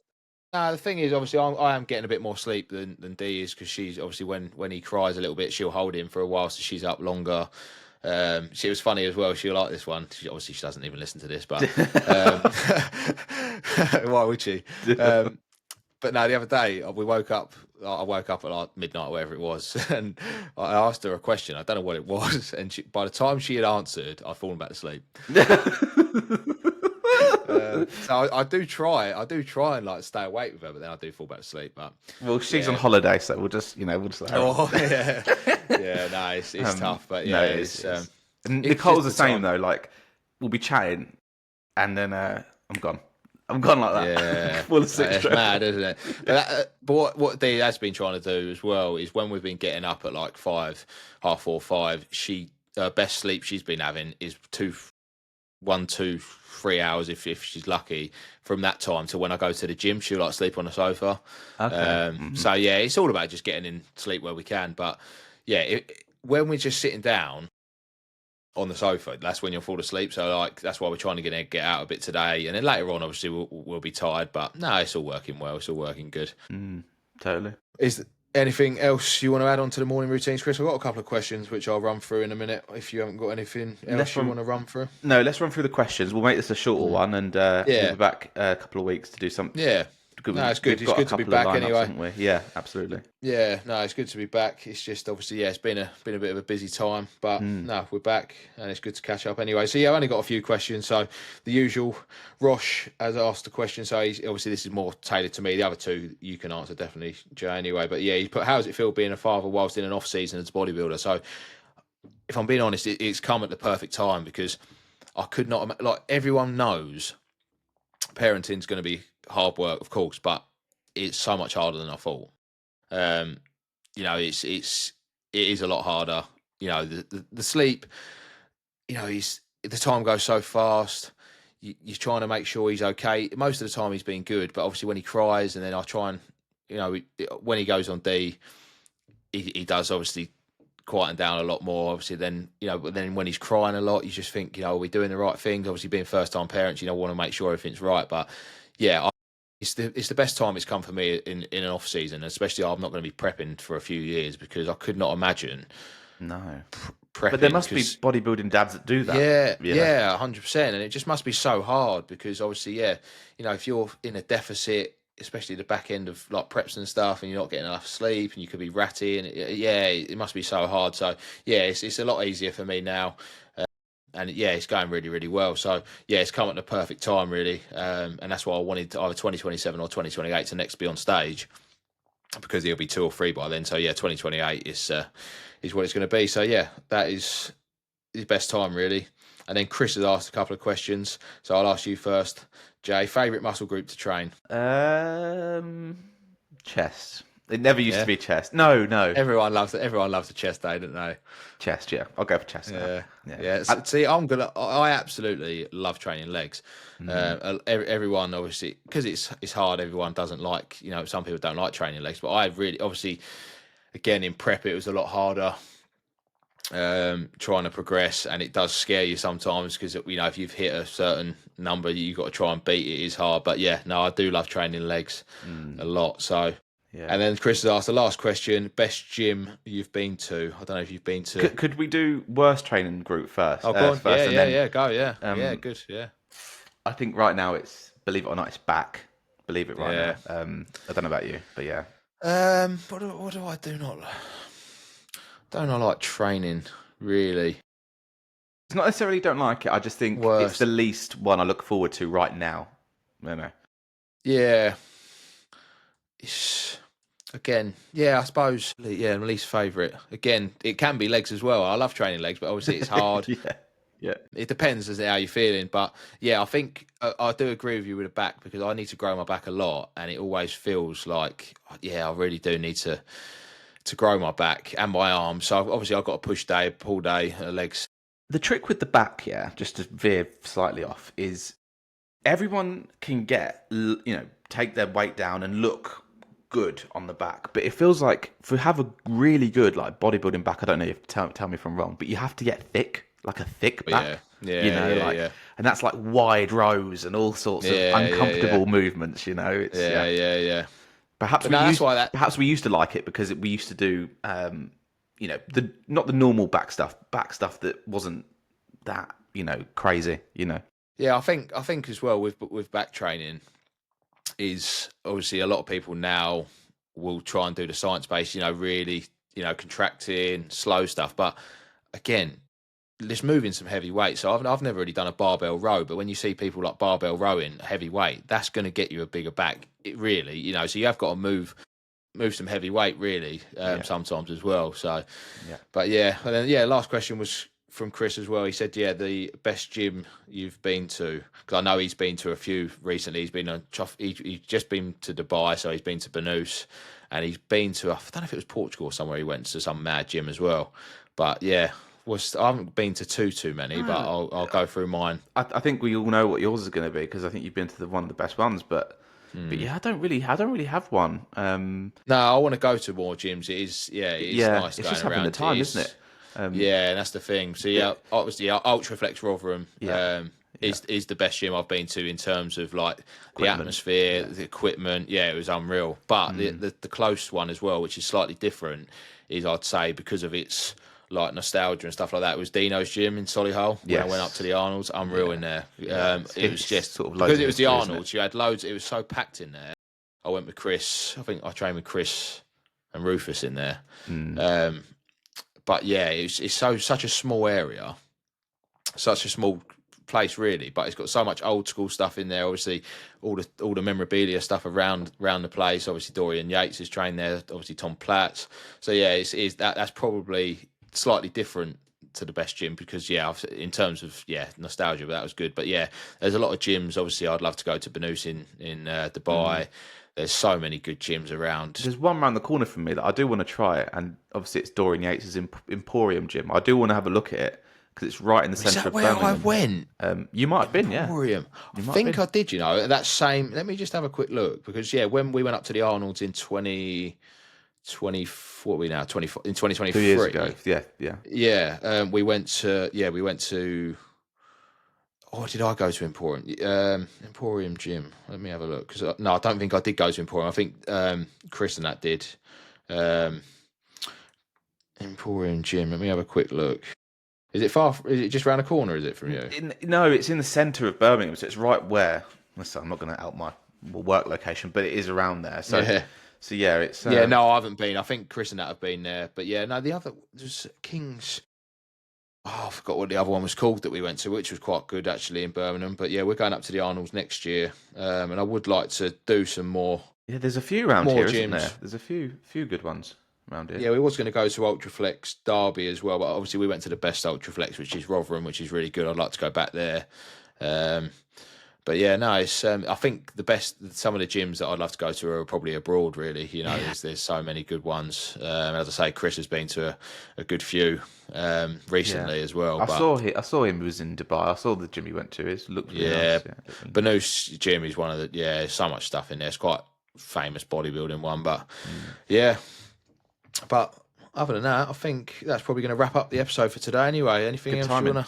Speaker 1: no. The thing is, obviously, I am getting a bit more sleep than Dee is because she's obviously when he cries a little bit, she'll hold him for a while, so she's up longer. She was funny as well. She'll like this one. Obviously, she doesn't even listen to this, but um, why would she? Um, but no, the other day we woke up. I woke up at like midnight, or whatever it was, and I asked her a question. I don't know what it was, and by the time she had answered, I'd fallen back to sleep. So I do try. I do try and like stay awake with her, but then I do fall back to sleep. But
Speaker 2: Well, she's on
Speaker 1: yeah,
Speaker 2: holiday, so we'll just let her
Speaker 1: oh
Speaker 2: off.
Speaker 1: yeah, yeah. No, it's tough, but
Speaker 2: No,
Speaker 1: yeah,
Speaker 2: it is.
Speaker 1: it's
Speaker 2: It is. And
Speaker 1: it's
Speaker 2: Nicole's
Speaker 1: just
Speaker 2: the
Speaker 1: the
Speaker 2: same
Speaker 1: time.
Speaker 2: though. Like we'll be chatting, and then I'm gone. I'm gone like that.
Speaker 1: Yeah,
Speaker 2: Full of sick
Speaker 1: it's
Speaker 2: straight
Speaker 1: mad,
Speaker 2: away.
Speaker 1: isn't it? But what Dee has been trying to do as well is when we've been getting up at like 5, half 4, 5. She best sleep she's been having is 1, 2, 3 hours if she's lucky from that time to when I go to the gym. She'll like sleep on the sofa.
Speaker 2: Okay.
Speaker 1: So yeah, it's all about just getting in sleep where we can. But yeah, when we're just sitting down on the sofa, that's when you'll fall asleep. So like that's why we're trying to get out a bit today, and then later on, obviously we'll be tired. But no, it's all working well. It's all working good.
Speaker 2: Totally.
Speaker 1: Is anything else you want to add on to the morning routines, Chris? I've got a couple of questions which I'll run through in a minute. If you haven't got anything
Speaker 2: Let's
Speaker 1: else you
Speaker 2: run.
Speaker 1: want to run through,
Speaker 2: No, let's run through the questions. We'll make this a shorter
Speaker 1: Mm.
Speaker 2: one, and we'll be
Speaker 1: Yeah,
Speaker 2: back a couple of weeks to do some.
Speaker 1: yeah. No, it's good.
Speaker 2: We've
Speaker 1: It's
Speaker 2: got a
Speaker 1: good to be
Speaker 2: couple of
Speaker 1: back
Speaker 2: lineups,
Speaker 1: anyway.
Speaker 2: haven't we? Yeah, absolutely.
Speaker 1: Yeah, no, it's good to be back. It's just obviously, yeah, it's been a bit of a busy time, but no, we're back and it's good to catch up anyway. So yeah, I've only got a few questions. So the usual, Rosh has asked a question. So he's obviously this is more tailored to me. The other two you can answer definitely, Joe. Anyway, but yeah, he put, how does it feel being a father whilst in an off season as a bodybuilder? So if I'm being honest, it's come at the perfect time because I could not like everyone knows parenting's going to be hard work, of course, but it's so much harder than I thought. Um, it is a lot harder. The sleep. He's the time goes so fast. You're trying to make sure he's okay. Most of the time he's been good, but obviously when he cries, and then I try and when he goes on D, he does obviously quieten down a lot more. Obviously, then but then when he's crying a lot, you just think, are we doing the right things? Obviously, being first time parents, want to make sure everything's right. But yeah, it's the best time it's come for me in an off season, especially I'm not going to be prepping for a few years because I could not imagine
Speaker 2: No, but there
Speaker 1: prepping
Speaker 2: must be
Speaker 1: because
Speaker 2: bodybuilding dads that do that.
Speaker 1: yeah,
Speaker 2: You know.
Speaker 1: yeah, 100%, and it just must be so hard because obviously, yeah, if you're in a deficit, especially the back end of like preps and stuff, and you're not getting enough sleep, and you could be ratty, and yeah, it must be so hard. So yeah, it's a lot easier for me now. And yeah, it's going really, really well. So yeah, it's come at the perfect time, really, and that's why I wanted either 2027 or 2028 to next be on stage because he'll be 2 or 3 by then. So yeah, 2028 is what it's going to be. So yeah, that is his best time, really. And then Chris has asked a couple of questions, so I'll ask you first, Jay. Favorite muscle group to train?
Speaker 2: Um, Chest. It never used to
Speaker 1: Yeah,
Speaker 2: be chest. No, no,
Speaker 1: everyone loves it. Everyone loves a chest day, don't they?
Speaker 2: chest. Yeah, I'll go for chest now.
Speaker 1: Yeah,
Speaker 2: Yeah.
Speaker 1: yeah. See, I absolutely love training legs. Everyone obviously because it's hard. Everyone doesn't like. Some people don't like training legs, but I really obviously again in prep it was a lot harder trying to progress, and it does scare you sometimes because if you've hit a certain number you've got to try and beat it is hard. But yeah, no, I do love training legs a lot. So
Speaker 2: Yeah.
Speaker 1: and then Chris has asked the last question: best gym you've been to? I don't know if you've been to.
Speaker 2: Could we do worst training group first?
Speaker 1: Oh, go on. Yeah,
Speaker 2: And
Speaker 1: yeah,
Speaker 2: then
Speaker 1: yeah. Go. Yeah, yeah.
Speaker 2: um,
Speaker 1: Good. Yeah.
Speaker 2: I think right now it's believe it or not, it's back. Believe it right
Speaker 1: Yeah.
Speaker 2: now. I don't know about you, but yeah.
Speaker 1: What do I do not? Don't I like training really?
Speaker 2: It's not necessarily don't like it. I just think it's the
Speaker 1: Worst.
Speaker 2: least one I look forward to right now. No, no.
Speaker 1: Yeah. It's, again, yeah, I suppose. Yeah, my least favourite. Again, it can be legs as well. I love training legs, but obviously it's hard.
Speaker 2: Yeah, yeah.
Speaker 1: It depends as to how you're feeling, but yeah, I think I do agree with you with the back because I need to grow my back a lot, and it always feels like, yeah, I really do need to grow my back and my arms. So obviously I've got a push day, pull day, legs.
Speaker 2: The trick with the back, yeah, just to veer slightly off, is everyone can take their weight down and look good on the back, but it feels like to have a really good like bodybuilding back, I don't know if tell me if I'm wrong, but you have to get thick, like a thick
Speaker 1: Yeah,
Speaker 2: back,
Speaker 1: yeah, yeah,
Speaker 2: like,
Speaker 1: yeah,
Speaker 2: and that's like wide rows and all sorts of
Speaker 1: yeah, yeah, yeah,
Speaker 2: uncomfortable movements. It's
Speaker 1: yeah, yeah, yeah.
Speaker 2: Perhaps
Speaker 1: But no, that's why that.
Speaker 2: we used to like it because we used to do the not the normal back stuff that wasn't that crazy.
Speaker 1: Yeah, I think as well with back training is obviously a lot of people now will try and do the science based, really, contracting, slow stuff. But again, just moving some heavy weight. So I've never really done a barbell row, but when you see people like barbell rowing heavy weight, that's going to get you a bigger back. It really, so you have got to move some heavy weight really
Speaker 2: Yeah,
Speaker 1: sometimes as well. So,
Speaker 2: yeah.
Speaker 1: but yeah, and then yeah, last question was from Chris as well. He said, yeah, the best gym you've been to, because I know he's been to a few recently. He's been he's just been to Dubai, so he's been to Banús, and he's been to, I don't know if it was Portugal or somewhere. He went to some mad gym as well. But yeah, I haven't been to too many, but
Speaker 2: No,
Speaker 1: I'll go through mine.
Speaker 2: I think we all know what yours is going to be because I think you've been to one of the best ones. But yeah, I don't really have one.
Speaker 1: No, I want to go to more gyms. It is
Speaker 2: Yeah,
Speaker 1: nice
Speaker 2: it's just
Speaker 1: going
Speaker 2: having the
Speaker 1: around. It
Speaker 2: time, isn't
Speaker 1: is.
Speaker 2: it? Um,
Speaker 1: Yeah, and that's the thing. So yeah,
Speaker 2: it,
Speaker 1: obviously, Ultraflex Rotherham
Speaker 2: yeah, yeah.
Speaker 1: is the best gym I've been to in terms of like the
Speaker 2: Equipment,
Speaker 1: atmosphere,
Speaker 2: yeah.
Speaker 1: the equipment. Yeah, it was unreal. But the close one as well, which is slightly different, is I'd say because of its like nostalgia and stuff like that, was Dino's gym in Solihull when I went up to
Speaker 2: Yes,
Speaker 1: the Arnold's. Unreal in
Speaker 2: yeah,
Speaker 1: there.
Speaker 2: yeah.
Speaker 1: It was
Speaker 2: It's
Speaker 1: just
Speaker 2: sort of loads
Speaker 1: because
Speaker 2: of
Speaker 1: it was the
Speaker 2: history, isn't it?
Speaker 1: Arnold's. You had loads. It was so packed in there. I went with Chris. I think I trained with Chris and Rufus in there. Um, but yeah, it's such a small area, such a small place really. But it's got so much old school stuff in there. Obviously, all the memorabilia stuff around the place. Obviously, Dorian Yates is trained there. Obviously, Tom Platz. So yeah, that's probably slightly different to the best gym because yeah, in terms of nostalgia, but that was good. But yeah, there's a lot of gyms. Obviously, I'd love to go to Banús in Dubai. There's so many good gyms around.
Speaker 2: There's one around the corner from me that I do want to try it, and obviously it's Dorian Yates' Emporium Gym. I do want to have a look at it because it's right in the
Speaker 1: Is
Speaker 2: centre
Speaker 1: that
Speaker 2: of
Speaker 1: where I
Speaker 2: Birmingham.
Speaker 1: went?
Speaker 2: You might have been, yeah.
Speaker 1: Emporium. I
Speaker 2: You might have
Speaker 1: think
Speaker 2: been.
Speaker 1: I did, that same. Let me just have a quick look because, yeah, when we went up to the Arnold's in 2020, what are we now, 20, in
Speaker 2: 2 years ago.
Speaker 1: 2023,
Speaker 2: Yeah, yeah.
Speaker 1: yeah, we went to, oh, did I go to Emporium? Emporium Gym. Let me have a look because, no, I don't think I did go to Emporium. I think Chris and that did. Um, Emporium Gym. Let me have a quick look. Is it far? Is it just around the corner? Is it from you?
Speaker 2: No, it's in the centre of Birmingham, so it's right where. Listen, I'm not going to out my work location, but it is around there.
Speaker 1: Yeah.
Speaker 2: So yeah, it's
Speaker 1: Yeah, no, I haven't been. I think Chris and that have been there. But yeah, no, the other there's King's. Oh, I forgot what the other one was called that we went to, which was quite good actually in Birmingham. But yeah, we're going up to the Arnold's next year, and I would like to do some
Speaker 2: yeah. There's a few around
Speaker 1: more
Speaker 2: here, isn't there?
Speaker 1: gyms.
Speaker 2: There's a few good ones around here.
Speaker 1: Yeah, we was going to go to Ultraflex Derby as well, but obviously we went to the best Ultraflex, which is Rotherham, which is really good. I'd like to go back there. Um, But yeah, no, it's. I think some of the gyms that I'd love to go to are probably abroad. Really, there's so many good ones. As I say, Chris has been to a good few
Speaker 2: Yeah,
Speaker 1: recently as well. But
Speaker 2: I saw him was in Dubai. I saw the gym he went to. It looked really
Speaker 1: yeah,
Speaker 2: nice. Yeah, looked really nice.
Speaker 1: Banús Gym is one of the there's so much stuff in there. It's quite famous bodybuilding one, but yeah. But other than that, I think that's probably going to wrap up the episode for today. Anyway, anything
Speaker 2: Good
Speaker 1: else you
Speaker 2: timing.
Speaker 1: wanna?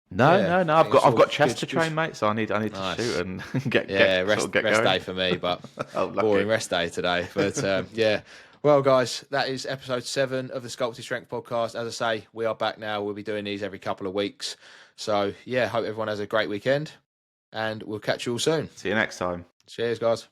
Speaker 2: No,
Speaker 1: Yeah,
Speaker 2: no, no.
Speaker 1: I think it's
Speaker 2: I've
Speaker 1: all
Speaker 2: got chest
Speaker 1: good.
Speaker 2: to
Speaker 1: Good.
Speaker 2: train, mate. So I need to shoot
Speaker 1: Nice.
Speaker 2: and
Speaker 1: Yeah,
Speaker 2: get
Speaker 1: rest
Speaker 2: going.
Speaker 1: day for me, but
Speaker 2: Oh, lucky.
Speaker 1: boring rest day today. But yeah. Well, guys, that is episode 7 of the Sculpted Strength podcast. As I say, we are back now. We'll be doing these every couple of weeks. So yeah, hope everyone has a great weekend. and we'll catch you all soon.
Speaker 2: See you next time.
Speaker 1: Cheers, guys.